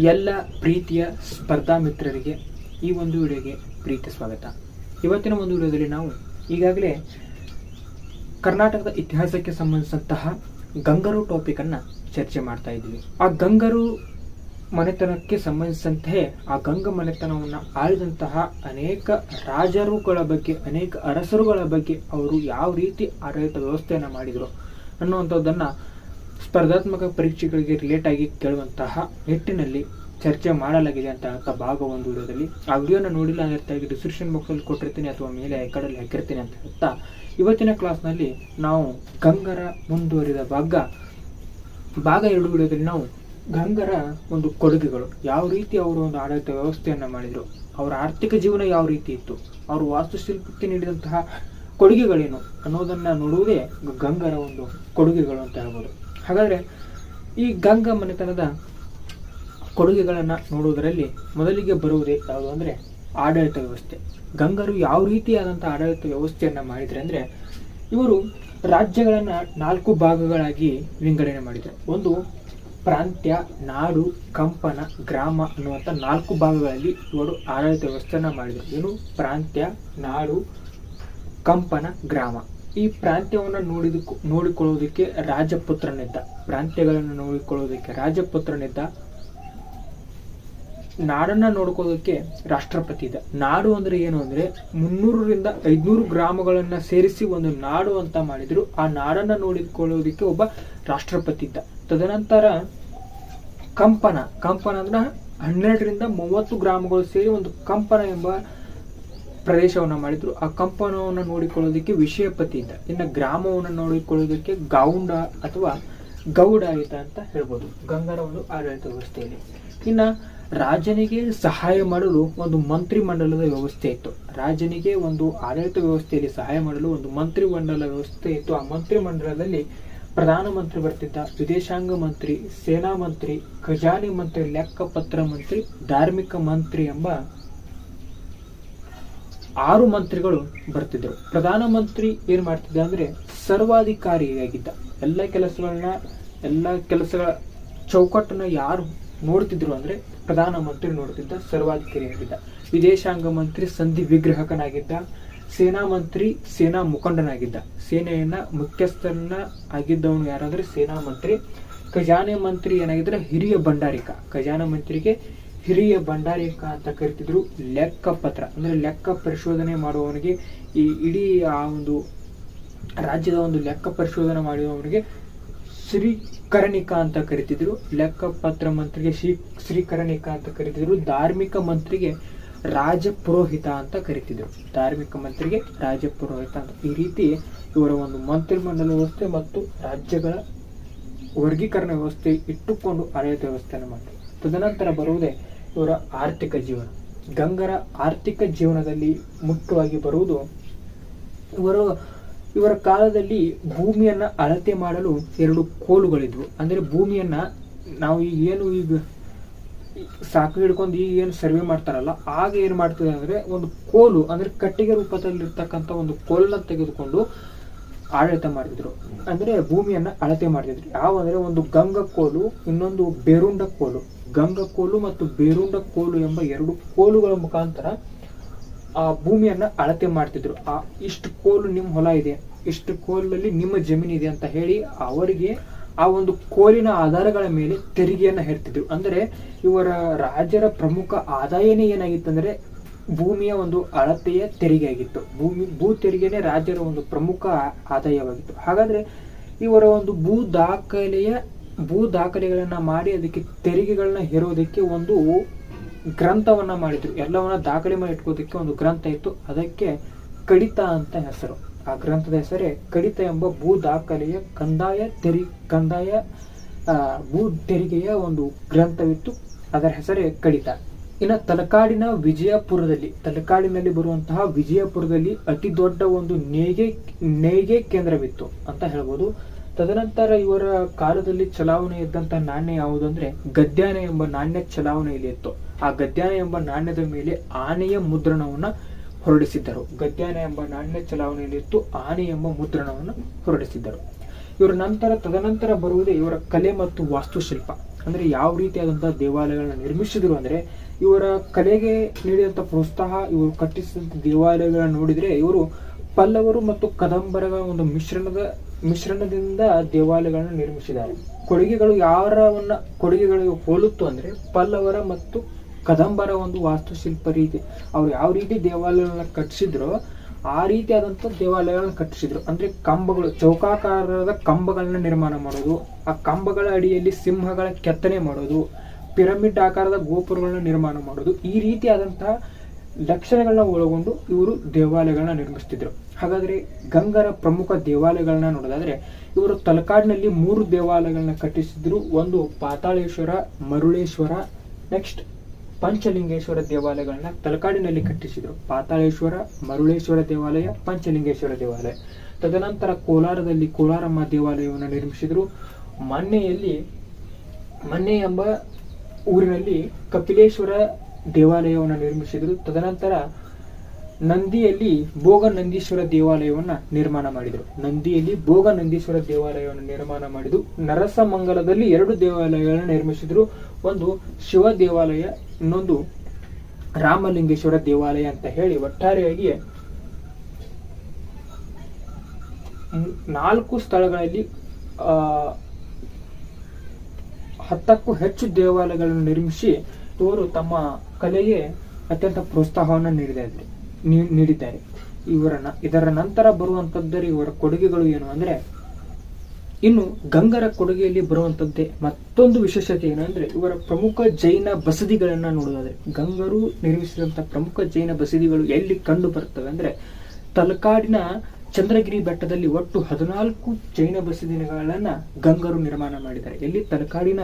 ಎಲ್ಲ ಪ್ರೀತಿಯ ಸ್ಪರ್ಧಾ ಮಿತ್ರರಿಗೆ ಈ ಒಂದು ವಿಡಿಯೋಗೆ ಪ್ರೀತಿ ಸ್ವಾಗತ. ಇವತ್ತಿನ ಒಂದು ವಿಡಿಯೋದಲ್ಲಿ ನಾವು ಈಗಾಗಲೇ ಕರ್ನಾಟಕದ ಇತಿಹಾಸಕ್ಕೆ ಸಂಬಂಧಿಸಿದಂತಹ ಗಂಗರು ಟಾಪಿಕ್ ಅನ್ನ ಚರ್ಚೆ ಮಾಡ್ತಾ ಇದ್ವಿ. ಆ ಗಂಗರು ಮನೆತನಕ್ಕೆ ಸಂಬಂಧಿಸಿದಂತೆ ಆ ಗಂಗ ಮನೆತನವನ್ನು ಆಳಿದಂತಹ ಅನೇಕ ರಾಜರುಗಳ ಬಗ್ಗೆ, ಅನೇಕ ಅರಸರುಗಳ ಬಗ್ಗೆ ಅವರು ಯಾವ ರೀತಿ ಆಡಳಿತ ವ್ಯವಸ್ಥೆಯನ್ನು ಮಾಡಿದರು ಅನ್ನುವಂಥದ್ದನ್ನು ಸ್ಪರ್ಧಾತ್ಮಕ ಪರೀಕ್ಷೆಗಳಿಗೆ ರಿಲೇಟ್ ಆಗಿ ಕೇಳುವಂತಹ ನಿಟ್ಟಿನಲ್ಲಿ ಚರ್ಚೆ ಮಾಡಲಾಗಿದೆ ಅಂತ ಹೇಳ್ತಾ ಭಾಗ ಒಂದು ವಿಡಿಯೋದಲ್ಲಿ. ಆ ವಿಡಿಯೋನ ನೋಡಿಲ್ಲ ಅಂದ್ರೆ ಡಿಸ್ಕ್ರಿಪ್ಷನ್ ಬಾಕ್ಸಲ್ಲಿ ಕೊಟ್ಟಿರ್ತೀನಿ ಅಥವಾ ಮೇಲೆ ಐಕಾರ್ಡಲ್ಲಿ ಹಾಕಿರ್ತೀನಿ ಅಂತ ಹೇಳ್ತಾ ಇವತ್ತಿನ ಕ್ಲಾಸ್ನಲ್ಲಿ ನಾವು ಗಂಗರ ಮುಂದುವರಿದ ಭಾಗ 2 ವಿಡಿಯೋದಲ್ಲಿ ನಾವು ಗಂಗರ ಒಂದು ಕೊಡುಗೆಗಳು, ಯಾವ ರೀತಿ ಅವರು ಒಂದು ಆಡಳಿತ ವ್ಯವಸ್ಥೆಯನ್ನ ಮಾಡಿದ್ರು, ಅವರ ಆರ್ಥಿಕ ಜೀವನ ಯಾವ ರೀತಿ ಇತ್ತು, ಅವರು ವಾಸ್ತುಶಿಲ್ಪಕ್ಕೆ ನೀಡಿದಂತಹ ಕೊಡುಗೆಗಳೇನು ಅನ್ನೋದನ್ನ ನೋಡುವುದೇ ಗಂಗರ ಒಂದು ಕೊಡುಗೆಗಳು ಅಂತ ಹೇಳ್ಬೋದು. ಹಾಗಾದ್ರೆ ಈ ಗಂಗ ಮನೆತನದ ಕೊಡುಗೆಗಳನ್ನ ನೋಡುವುದರಲ್ಲಿ ಮೊದಲಿಗೆ ಬರುವುದೇ ಯಾವುದು ಅಂದ್ರೆ ಆಡಳಿತ ವ್ಯವಸ್ಥೆ. ಗಂಗರು ಯಾವ ರೀತಿಯಾದಂತಹ ಆಡಳಿತ ವ್ಯವಸ್ಥೆಯನ್ನ ಮಾಡಿದ್ರೆ ಅಂದ್ರೆ, ಇವರು ರಾಜ್ಯಗಳನ್ನ 4 ಭಾಗಗಳಾಗಿ ವಿಂಗಡಣೆ ಮಾಡಿದ್ರು. ಒಂದು ಪ್ರಾಂತ್ಯ, ನಾಡು, ಕಂಪನ, ಗ್ರಾಮ ಅನ್ನುವಂಥ 4 ಭಾಗಗಳಲ್ಲಿ ಇವರು ಆಡಳಿತ ವ್ಯವಸ್ಥೆಯನ್ನ ಮಾಡಿದ್ರು. ಏನು? ಪ್ರಾಂತ್ಯ, ನಾಡು, ಕಂಪನ, ಗ್ರಾಮ. ಈ ಪ್ರಾಂತ್ಯವನ್ನು ನೋಡಿಕೊಳ್ಳುವುದಕ್ಕೆ ರಾಜಪುತ್ರನಿದ್ದ, ಪ್ರಾಂತ್ಯಗಳನ್ನು ನೋಡಿಕೊಳ್ಳುವುದಕ್ಕೆ ರಾಜಪುತ್ರನಿದ್ದ, ನಾಡನ್ನ ನೋಡ್ಕೊಳ್ಳೋದಕ್ಕೆ ರಾಷ್ಟ್ರಪತಿ ಇದ್ದ. ನಾಡು ಅಂದ್ರೆ ಏನು ಅಂದ್ರೆ 300ರಿಂದ 500 ಗ್ರಾಮಗಳನ್ನ ಸೇರಿಸಿ ಒಂದು ನಾಡು ಅಂತ ಮಾಡಿದ್ರು. ಆ ನಾಡನ್ನ ನೋಡಿಕೊಳ್ಳುವುದಕ್ಕೆ ಒಬ್ಬ ರಾಷ್ಟ್ರಪತಿ ಇದ್ದ. ತದನಂತರ ಕಂಪನ ಅಂದ್ರೆ 12ರಿಂದ 30 ಗ್ರಾಮಗಳು ಸೇರಿ ಒಂದು ಕಂಪನ ಎಂಬ ಪ್ರದೇಶವನ್ನ ಮಾಡಿದ್ರು. ಆ ಕಂಪನವನ್ನು ನೋಡಿಕೊಳ್ಳೋದಕ್ಕೆ ವಿಷಯಪತಿ ಇದ್ದ. ಇನ್ನು ಗ್ರಾಮವನ್ನು ನೋಡಿಕೊಳ್ಳೋದಕ್ಕೆ ಗೌಂಡ ಅಥವಾ ಗೌಡ ಇದ್ದ ಅಂತ ಹೇಳ್ಬೋದು ಗಂಗರ ಒಂದು ಆಡಳಿತ ವ್ಯವಸ್ಥೆಯಲ್ಲಿ. ಇನ್ನ ರಾಜನಿಗೆ ಸಹಾಯ ಮಾಡಲು ಒಂದು ಮಂತ್ರಿ ಮಂಡಲದ ವ್ಯವಸ್ಥೆ ಇತ್ತು. ರಾಜನಿಗೆ ಒಂದು ಆಡಳಿತ ವ್ಯವಸ್ಥೆಯಲ್ಲಿ ಸಹಾಯ ಮಾಡಲು ಒಂದು ಮಂತ್ರಿ ಮಂಡಲ ವ್ಯವಸ್ಥೆ ಇತ್ತು. ಆ ಮಂತ್ರಿ ಮಂಡಲದಲ್ಲಿ ಪ್ರಧಾನ ಮಂತ್ರಿ ಬರ್ತಿದ್ದ, ವಿದೇಶಾಂಗ ಮಂತ್ರಿ, ಸೇನಾ ಮಂತ್ರಿ, ಖಜಾನೆ ಮಂತ್ರಿ, ಲೆಕ್ಕಪತ್ರ ಮಂತ್ರಿ, ಧಾರ್ಮಿಕ ಮಂತ್ರಿ ಎಂಬ 6 ಮಂತ್ರಿಗಳು ಬರ್ತಿದ್ರು. ಪ್ರಧಾನ ಮಂತ್ರಿ ಏನ್ ಮಾಡ್ತಿದ್ದ ಅಂದ್ರೆ ಸರ್ವಾಧಿಕಾರಿಯಾಗಿದ್ದ. ಎಲ್ಲ ಕೆಲಸಗಳ ಚೌಕಟ್ಟನ್ನ ಯಾರು ನೋಡ್ತಿದ್ರು ಅಂದ್ರೆ ಪ್ರಧಾನ ಮಂತ್ರಿ ನೋಡ್ತಿದ್ದ, ಸರ್ವಾಧಿಕಾರಿಯಾಗಿದ್ದ. ವಿದೇಶಾಂಗ ಮಂತ್ರಿ ಸಂಧಿ ವಿಗ್ರಹಕನಾಗಿದ್ದ. ಸೇನಾ ಮಂತ್ರಿ ಸೇನಾ ಮುಖಂಡನಾಗಿದ್ದ. ಸೇನೆಯನ್ನ ಮುಖ್ಯಸ್ಥರನ್ನ ಆಗಿದ್ದವನು ಯಾರಾದ್ರೆ ಸೇನಾ ಮಂತ್ರಿ. ಖಜಾನೆ ಮಂತ್ರಿ ಏನಾಗಿದ್ರೆ ಹಿರಿಯ ಭಂಡಾರಿಕ. ಖಜಾನೆ ಮಂತ್ರಿಗೆ ಹಿರಿಯ ಭಂಡಾರಿಕ ಅಂತ ಕರಿತಿದ್ರು. ಲೆಕ್ಕಪತ್ರ ಅಂದ್ರೆ ಲೆಕ್ಕ ಪರಿಶೋಧನೆ ಮಾಡುವವನಿಗೆ, ಈ ಇಡೀ ಆ ಒಂದು ರಾಜ್ಯದ ಒಂದು ಲೆಕ್ಕ ಪರಿಶೋಧನೆ ಮಾಡುವವನಿಗೆ ಶ್ರೀಕರಣಿಕ ಅಂತ ಕರಿತಿದ್ರು. ಲೆಕ್ಕಪತ್ರ ಮಂತ್ರಿಗೆ ಶ್ರೀಕರಣಿಕ ಅಂತ ಕರಿತಿದ್ರು. ಧಾರ್ಮಿಕ ಮಂತ್ರಿಗೆ ರಾಜಪುರೋಹಿತ ಅಂತ ಕರಿತಿದ್ರು. ಧಾರ್ಮಿಕ ಮಂತ್ರಿಗೆ ರಾಜಪುರೋಹಿತ ಅಂತ. ಈ ರೀತಿ ಇವರ ಒಂದು ಮಂತ್ರಿಮಂಡಲ ವ್ಯವಸ್ಥೆ ಮತ್ತು ರಾಜ್ಯಗಳ ವರ್ಗೀಕರಣ ವ್ಯವಸ್ಥೆ ಇಟ್ಟುಕೊಂಡು ಆಡಳಿತ ವ್ಯವಸ್ಥೆಯನ್ನು ಮಾಡಿದ್ರು. ತದನಂತರ ಬರುವುದೇ ಇವರ ಆರ್ಥಿಕ ಜೀವನ. ಗಂಗರ ಆರ್ಥಿಕ ಜೀವನದಲ್ಲಿ ಮುಖ್ಯವಾಗಿ ಬರುವುದು, ಇವರ ಕಾಲದಲ್ಲಿ ಭೂಮಿಯನ್ನ ಅಳತೆ ಮಾಡಲು 2 ಕೋಲುಗಳಿದ್ವು. ಅಂದ್ರೆ ಭೂಮಿಯನ್ನ ನಾವು ಈಗ ಸಾಕು ಹಿಡ್ಕೊಂಡು ಈಗ ಏನು ಸರ್ವೆ ಮಾಡ್ತಾರಲ್ಲ, ಆಗ ಏನ್ ಮಾಡ್ತಿದೆ ಅಂದ್ರೆ ಒಂದು ಕೋಲು ಅಂದ್ರೆ ಕಟ್ಟಿಗೆ ರೂಪದಲ್ಲಿರ್ತಕ್ಕಂಥ ಒಂದು ಕೋಲನ್ನ ತೆಗೆದುಕೊಂಡು ಆಡಳಿತ ಮಾಡ್ತಿದ್ರು. ಅಂದ್ರೆ ಭೂಮಿಯನ್ನ ಅಳತೆ ಮಾಡ್ತಿದ್ರು. ಯಾವಂದ್ರೆ ಒಂದು ಗಂಗ ಕೋಲು, ಇನ್ನೊಂದು ಬೇರುಂಡ ಕೋಲು. ಗಂಗ ಕೋಲು ಮತ್ತು ಬೇರುಂಡ ಕೋಲು ಎಂಬ 2 ಕೋಲುಗಳ ಮುಖಾಂತರ ಆ ಭೂಮಿಯನ್ನ ಅಳತೆ ಮಾಡ್ತಿದ್ರು. ಇಷ್ಟು ಕೋಲು ನಿಮ್ಮ ಹೊಲ ಇದೆ, ಇಷ್ಟು ಕೋಲಲ್ಲಿ ನಿಮ್ಮ ಜಮೀನಿದೆ ಅಂತ ಹೇಳಿ ಅವರಿಗೆ ಆ ಒಂದು ಕೋಲಿನ ಆಧಾರಗಳ ಮೇಲೆ ತೆರಿಗೆಯನ್ನ ಹೇರ್ತಿದ್ರು. ಅಂದ್ರೆ ಇವರ ರಾಜರ ಪ್ರಮುಖ ಆದಾಯನೇ ಏನಾಗಿತ್ತಂದ್ರೆ ಭೂಮಿಯ ಒಂದು ಅಳತೆಯ ತೆರಿಗೆ ಆಗಿತ್ತು. ಭೂ ತೆರಿಗೆನೇ ರಾಜ್ಯರ ಒಂದು ಪ್ರಮುಖ ಆದಾಯವಾಗಿತ್ತು. ಹಾಗಾದ್ರೆ ಇವರ ಒಂದು ಭೂ ದಾಖಲೆಗಳನ್ನ ಮಾಡಿ ಅದಕ್ಕೆ ತೆರಿಗೆಗಳನ್ನ ಹೇರೋದಕ್ಕೆ ಒಂದು ಗ್ರಂಥವನ್ನ ಮಾಡಿದ್ರು. ಎಲ್ಲವನ್ನ ದಾಖಲೆ ಮಾಡಿ ಇಟ್ಕೋದಕ್ಕೆ ಒಂದು ಗ್ರಂಥ ಇತ್ತು. ಅದಕ್ಕೆ ಕಡಿತ ಅಂತ ಹೆಸರು. ಆ ಗ್ರಂಥದ ಹೆಸರೇ ಕಡಿತ ಎಂಬ ಭೂ ದಾಖಲೆಯ ಭೂ ತೆರಿಗೆಯ ಒಂದು ಗ್ರಂಥವಿತ್ತು. ಅದರ ಹೆಸರೇ ಕಡಿತ. ಇನ್ನು ತಲಕಾಡಿನಲ್ಲಿ ಬರುವಂತಹ ವಿಜಯಪುರದಲ್ಲಿ ಅತಿ ದೊಡ್ಡ ಒಂದು ನೇಯ್ಗೆ ಕೇಂದ್ರವಿತ್ತು ಅಂತ ಹೇಳ್ಬೋದು. ತದನಂತರ ಇವರ ಕಾಲದಲ್ಲಿ ಚಲಾವಣೆ ಇದ್ದಂತ ನಾಣ್ಯ ಯಾವುದು ಅಂದ್ರೆ ಗದ್ಯಾನ ಎಂಬ ನಾಣ್ಯ ಚಲಾವಣೆಯಲ್ಲಿ ಇತ್ತು. ಆ ಗದ್ಯಾನ ಎಂಬ ನಾಣ್ಯದ ಮೇಲೆ ಆನೆಯ ಮುದ್ರಣವನ್ನ ಹೊರಡಿಸಿದ್ದರು. ಗದ್ಯಾನ ಎಂಬ ನಾಣ್ಯ ಚಲಾವಣೆಯಲ್ಲಿ ಇತ್ತು, ಆನೆ ಎಂಬ ಮುದ್ರಣವನ್ನು ಹೊರಡಿಸಿದ್ದರು. ತದನಂತರ ಬರುವುದೇ ಇವರ ಕಲೆ ಮತ್ತು ವಾಸ್ತುಶಿಲ್ಪ. ಅಂದರೆ ಯಾವ ರೀತಿಯಾದಂತಹ ದೇವಾಲಯಗಳನ್ನ ನಿರ್ಮಿಸಿದ್ರು ಅಂದ್ರೆ ಇವರ ಕಲೆಗೆ ನೀಡಿದಂಥ ಪ್ರೋತ್ಸಾಹ, ಇವರು ಕಟ್ಟಿಸಿದಂಥ ದೇವಾಲಯಗಳನ್ನ ನೋಡಿದ್ರೆ ಇವರು ಪಲ್ಲವರು ಮತ್ತು ಕದಂಬರಗಳ ಒಂದು ಮಿಶ್ರಣದಿಂದ ದೇವಾಲಯಗಳನ್ನ ನಿರ್ಮಿಸಿದ್ದಾರೆ. ಕೊಡುಗೆಗಳಿಗೆ ಹೋಲುತ್ತು ಅಂದ್ರೆ ಪಲ್ಲವರ ಮತ್ತು ಕದಂಬರ ಒಂದು ವಾಸ್ತುಶಿಲ್ಪ ರೀತಿ, ಅವ್ರು ಯಾವ ರೀತಿ ದೇವಾಲಯಗಳನ್ನ ಕಟ್ಟಿಸಿದ್ರು ಆ ರೀತಿಯಾದಂಥ ದೇವಾಲಯಗಳನ್ನ ಕಟ್ಟಿಸಿದ್ರು. ಅಂದ್ರೆ ಕಂಬಗಳು, ಚೌಕಾಕಾರದ ಕಂಬಗಳನ್ನ ನಿರ್ಮಾಣ ಮಾಡೋದು, ಆ ಕಂಬಗಳ ಅಡಿಯಲ್ಲಿ ಸಿಂಹಗಳ ಕೆತ್ತನೆ ಮಾಡೋದು, ಪಿರಮಿಡ್ ಆಕಾರದ ಗೋಪುರಗಳನ್ನ ನಿರ್ಮಾಣ ಮಾಡೋದು, ಈ ರೀತಿಯಾದಂತಹ ಲಕ್ಷಣಗಳನ್ನ ಒಳಗೊಂಡು ಇವರು ದೇವಾಲಯಗಳನ್ನ ನಿರ್ಮಿಸ್ತಿದ್ರು. ಹಾಗಾದ್ರೆ ಗಂಗರ ಪ್ರಮುಖ ದೇವಾಲಯಗಳನ್ನ ನೋಡೋದಾದ್ರೆ ಇವರು ತಲಕಾಡಿನಲ್ಲಿ 3 ದೇವಾಲಯಗಳನ್ನ ಕಟ್ಟಿಸಿದ್ರು. ಒಂದು ಪಾತಾಳೇಶ್ವರ, ಮರುಳೇಶ್ವರ, ನೆಕ್ಸ್ಟ್ ಪಂಚಲಿಂಗೇಶ್ವರ ದೇವಾಲಯಗಳನ್ನ ತಲಕಾಡಿನಲ್ಲಿ ಕಟ್ಟಿಸಿದ್ರು. ಪಾತಾಳೇಶ್ವರ, ಮರುಳೇಶ್ವರ ದೇವಾಲಯ, ಪಂಚಲಿಂಗೇಶ್ವರ ದೇವಾಲಯ. ತದನಂತರ ಕೋಲಾರದಲ್ಲಿ ಕೋಲಾರಮ್ಮ ದೇವಾಲಯವನ್ನು ನಿರ್ಮಿಸಿದ್ರು. ಮನ್ನೆ ಎಂಬ ಊರಿನಲ್ಲಿ ಕಪಿಲೇಶ್ವರ ದೇವಾಲಯವನ್ನು ನಿರ್ಮಿಸಿದ್ರು. ತದನಂತರ ನಂದಿಯಲ್ಲಿ ಭೋಗನಂದೀಶ್ವರ ದೇವಾಲಯವನ್ನ ನಿರ್ಮಾಣ ಮಾಡಿದ್ರು. ನರಸಮಂಗಲದಲ್ಲಿ 2 ದೇವಾಲಯಗಳನ್ನ ನಿರ್ಮಿಸಿದ್ರು. ಒಂದು ಶಿವ ದೇವಾಲಯ, ಇನ್ನೊಂದು ರಾಮಲಿಂಗೇಶ್ವರ ದೇವಾಲಯ ಅಂತ ಹೇಳಿ ಒಟ್ಟಾರೆಯಾಗಿ 4 ಸ್ಥಳಗಳಲ್ಲಿ 10ಕ್ಕೂ ಹೆಚ್ಚು ದೇವಾಲಯಗಳನ್ನು ನಿರ್ಮಿಸಿ ಇವರು ತಮ್ಮ ಕಲೆಗೆ ಅತ್ಯಂತ ಪ್ರೋತ್ಸಾಹವನ್ನು ನೀಡಿದ್ದಾರೆ. ಇದರ ನಂತರ ಬರುವಂತದ್ದರೆ ಇವರ ಕೊಡುಗೆಗಳು ಏನು ಅಂದ್ರೆ, ಇನ್ನು ಗಂಗರ ಕೊಡುಗೆಯಲ್ಲಿ ಬರುವಂತದ್ದೇ ಮತ್ತೊಂದು ವಿಶೇಷತೆ ಏನಂದ್ರೆ ಇವರ ಪ್ರಮುಖ ಜೈನ ಬಸದಿಗಳನ್ನ ನೋಡೋದಾದ್ರೆ, ಗಂಗರು ನಿರ್ಮಿಸಿದಂತಹ ಪ್ರಮುಖ ಜೈನ ಬಸದಿಗಳು ಎಲ್ಲಿ ಕಂಡು ಬರ್ತವೆ ಅಂದ್ರೆ ತಲಕಾಡಿನ ಚಂದ್ರಗಿರಿ ಬೆಟ್ಟದಲ್ಲಿ ಒಟ್ಟು 14 ಜೈನ ಬಸದಿಗಳನ್ನ ಗಂಗರು ನಿರ್ಮಾಣ ಮಾಡಿದ್ದಾರೆ. ಎಲ್ಲಿ ತಲಕಾಡಿನ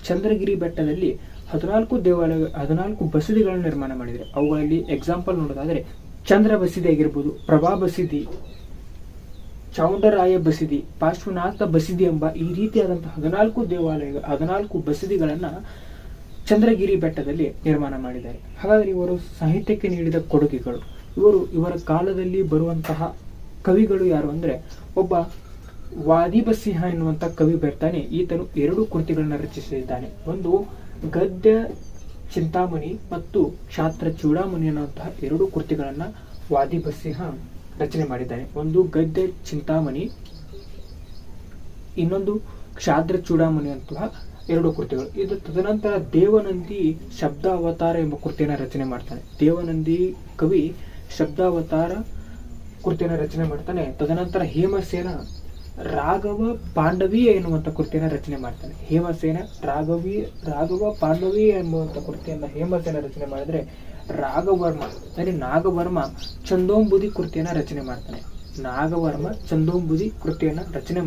ಚಂದ್ರಗಿರಿ ಬೆಟ್ಟದಲ್ಲಿ 14 ಬಸದಿಗಳನ್ನು ನಿರ್ಮಾಣ ಮಾಡಿದ್ದಾರೆ. ಅವುಗಳಲ್ಲಿ ಎಕ್ಸಾಂಪಲ್ ನೋಡೋದಾದ್ರೆ ಚಂದ್ರ ಬಸದಿ ಆಗಿರ್ಬೋದು, ಪ್ರಭಾ ಬಸದಿ, ಚಾವುಂಡರಾಯ ಬಸದಿ, ಪಾರ್ಶ್ವನಾಥ ಬಸದಿ ಎಂಬ ಈ ರೀತಿಯಾದಂತಹ 14 ಬಸದಿಗಳನ್ನ ಚಂದ್ರಗಿರಿ ಬೆಟ್ಟದಲ್ಲಿ ನಿರ್ಮಾಣ ಮಾಡಿದ್ದಾರೆ. ಹಾಗಾದ್ರೆ ಇವರು ಸಾಹಿತ್ಯಕ್ಕೆ ನೀಡಿದ ಕೊಡುಗೆಗಳು, ಇವರ ಕಾಲದಲ್ಲಿ ಬರುವಂತಹ ಕವಿಗಳು ಯಾರು ಅಂದ್ರೆ, ಒಬ್ಬ ವಾದಿಬಸಿಂಹ ಎನ್ನುವಂತ ಕವಿ ಬರ್ತಾನೆ. ಈತನು 2 ಕೃತಿಗಳನ್ನ ರಚಿಸಿದ್ದಾನೆ. ಒಂದು ಗದ್ಯ ಚಿಂತಾಮಣಿ ಮತ್ತು ಕ್ಷಾತ್ರ ಚೂಡಾಮಣಿ ಅನ್ನುವಂತಹ 2 ಕೃತಿಗಳನ್ನ ವಾದಿಬಸಿಂಹ ರಚನೆ ಮಾಡಿದ್ದಾನೆ. ಒಂದು ಗದ್ಯ ಚಿಂತಾಮಣಿ, ಇನ್ನೊಂದು ಕ್ಷಾತ್ರ ಚೂಡಾಮಣಿ ಅಂತಹ 2 ಕೃತಿಗಳು. ಇದು ತದನಂತರ ದೇವನಂದಿ ಶಬ್ದಾವತಾರ ಎಂಬ ಕೃತಿಯನ್ನು ರಚನೆ ಮಾಡ್ತಾನೆ. ದೇವನಂದಿ ಕವಿ ಶಬ್ದಾವತಾರ ಕೃತಿಯನ್ನು ರಚನೆ ಮಾಡ್ತಾನೆ. ತದನಂತರ ಹೇಮಸೇನ ರಾಘವ ಪಾಂಡವೀಯ ಎನ್ನುವಂತ ಕೃತಿಯನ್ನು ರಚನೆ ಮಾಡ್ತಾನೆ. ಹೇಮಸೇನ ರಾಘವ ಪಾಂಡವೀಯ ಎಂಬುವಂತ ಕೃತಿಯನ್ನ ಹೇಮಸೇನ ರಚನೆ ಮಾಡಿದ್ರೆ, ನಾಗವರ್ಮ ಚಂದೋಂಬುದಿ ಕೃತಿಯನ್ನ ರಚನೆ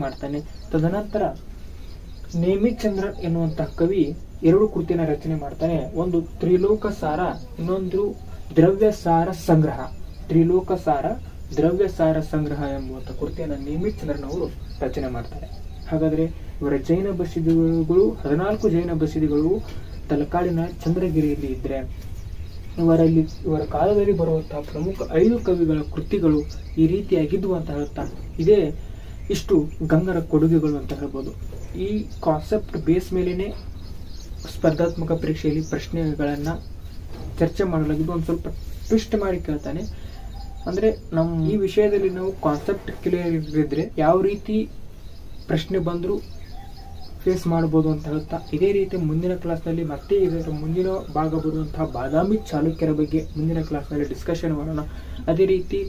ಮಾಡ್ತಾನೆ. ತದನಂತರ ನೇಮಿಚಂದ್ರ ಎನ್ನುವಂತಹ ಕವಿ 2 ಕೃತಿಯನ್ನ ರಚನೆ ಮಾಡ್ತಾನೆ. ಒಂದು ತ್ರಿಲೋಕ ಸಾರ, ಇನ್ನೊಂದು ದ್ರವ್ಯಸಾರ ಸಂಗ್ರಹ ಎಂಬುವಂತ ಕೃತಿಯನ್ನ ನೇಮಿಚಂದ್ರನವರು ರಚನೆ ಮಾಡ್ತಾರೆ. ಹಾಗಾದ್ರೆ ಇವರ ಜೈನ ಬಸದಿಗಳು 14 ಜೈನ ಬಸದಿಗಳು ತಲಕಾಡಿನ ಚಂದ್ರಗಿರಿಯಲ್ಲಿ ಇದ್ರೆ, ಇವರ ಕಾಲದಲ್ಲಿ ಬರುವಂತಹ ಪ್ರಮುಖ 5 ಕವಿಗಳ ಕೃತಿಗಳು ಈ ರೀತಿಯಾಗಿದ್ವು ಅಂತ ಹೇಳ್ತಾ, ಇದೇ ಇಷ್ಟು ಗಂಗರ ಕೊಡುಗೆಗಳು ಅಂತ ಹೇಳ್ಬೋದು. ಈ ಕಾನ್ಸೆಪ್ಟ್ ಬೇಸ್ ಮೇಲೇನೆ ಸ್ಪರ್ಧಾತ್ಮಕ ಪರೀಕ್ಷೆಯಲ್ಲಿ ಪ್ರಶ್ನೆಗಳನ್ನ ಚರ್ಚೆ ಮಾಡಲಾಗಿದ್ದು. ಒಂದು ಸ್ವಲ್ಪ ಟ್ವಿಸ್ಟ್ ಮಾಡಿ ಕೇಳ್ತಾನೆ. ಅಂದ್ರೆ ಈ ವಿಷಯದಲ್ಲಿ ನಾವು ಕಾನ್ಸೆಪ್ಟ್ ಕ್ಲಿಯರ್ ಇದ್ರೆ ಯಾವ ರೀತಿ ಪ್ರಶ್ನೆ ಬಂದ್ರು ಫೇಸ್ ಮಾಡಬಹುದು ಅಂತ ಹೇಳ್ತಾ, ಇದೇ ರೀತಿ ಮುಂದಿನ ಕ್ಲಾಸ್ನಲ್ಲಿ ಮತ್ತೆ ಇದರ ಮುಂದಿನ ಭಾಗ ಬರುವಂತಹ ಬಾದಾಮಿ ಚಾಲುಕ್ಯರ ಬಗ್ಗೆ ಮುಂದಿನ ಕ್ಲಾಸ್ನಲ್ಲಿ ಡಿಸ್ಕಷನ್ ಮಾಡೋಣ. ಅದೇ ರೀತಿ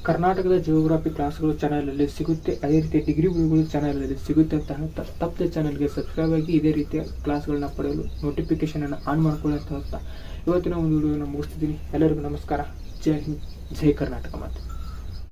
ಕರ್ನಾಟಕದ ಜಿಯೋಗ್ರಫಿ ಕ್ಲಾಸ್ಗಳು ಚಾನಲಲ್ಲಿ ಸಿಗುತ್ತೆ, ಅದೇ ರೀತಿ ಡಿಗ್ರಿ ಗುರುಗಳು ಚಾನಲಲ್ಲಿ ಸಿಗುತ್ತೆ ಅಂತ ಹೇಳ್ತಾ, ತಪ್ಪದೆ ಚಾನಲ್ಗೆ ಸಬ್ಸ್ಕ್ರೈಬ್ ಆಗಿ ಇದೇ ರೀತಿಯ ಕ್ಲಾಸ್ಗಳನ್ನ ಪಡೆಯಲು ನೋಟಿಫಿಕೇಶನ್ ಅನ್ನು ಆನ್ ಮಾಡ್ಕೊಳ್ಳಿ ಅಂತ ಹೇಳ್ತಾ ಇವತ್ತಿನ ಒಂದು ವಿಡಿಯೋನ ಮುಗಿಸ್ತಿದ್ದೀನಿ. ಎಲ್ಲರಿಗೂ ನಮಸ್ಕಾರ. ಜೈ ಹಿಂದ್, ಜೈ ಕರ್ನಾಟಕ ಮಾತೆ.